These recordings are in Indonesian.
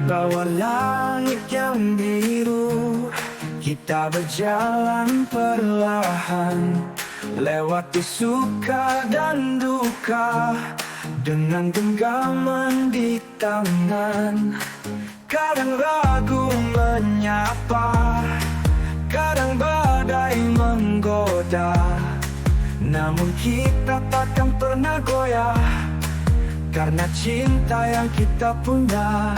bawah langit yang biru, kita berjalan perlahan, lewati suka dan duka, dengan genggaman di tangan. Kadang ragu menyapa, kadang badai menggoda, namun kita takkan pernah goyah, karena cinta yang kita punya.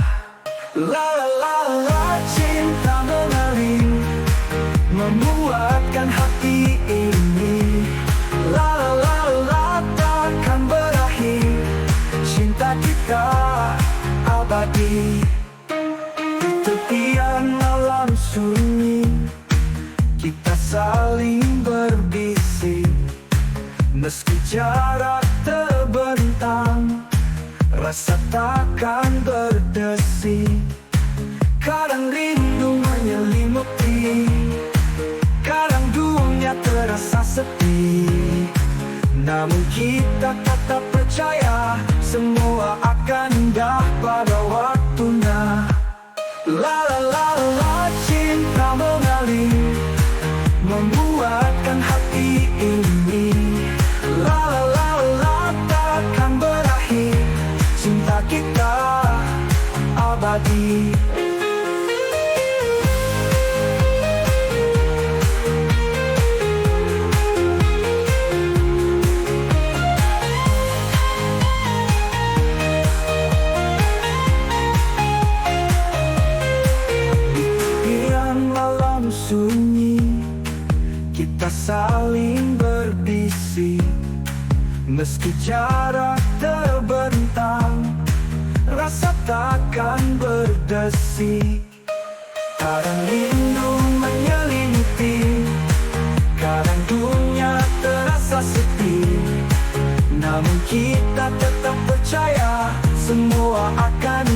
La la la la, cinta mengalir, membuatkan hati ini. La la la la, takkan berakhir, cinta kita abadi. Di tepian malam sunyi, kita saling berbisik, meski jarak terbentang, rasa takkan berdesi. Kadang rindu menyelimuti, kadang dunia terasa sepi, namun kita tetap percaya semua akan indah pada waktunya. La la la la, cinta mengalir, membuatkan hati ini. La la la la, takkan berakhir, cinta kita abadi. Sunyi, kita saling berbisik, meski jarak terbentang, rasa takkan berdesi. Kadang rindu menyelimuti, kadang dunia terasa sepi, namun kita tetap percaya semua akan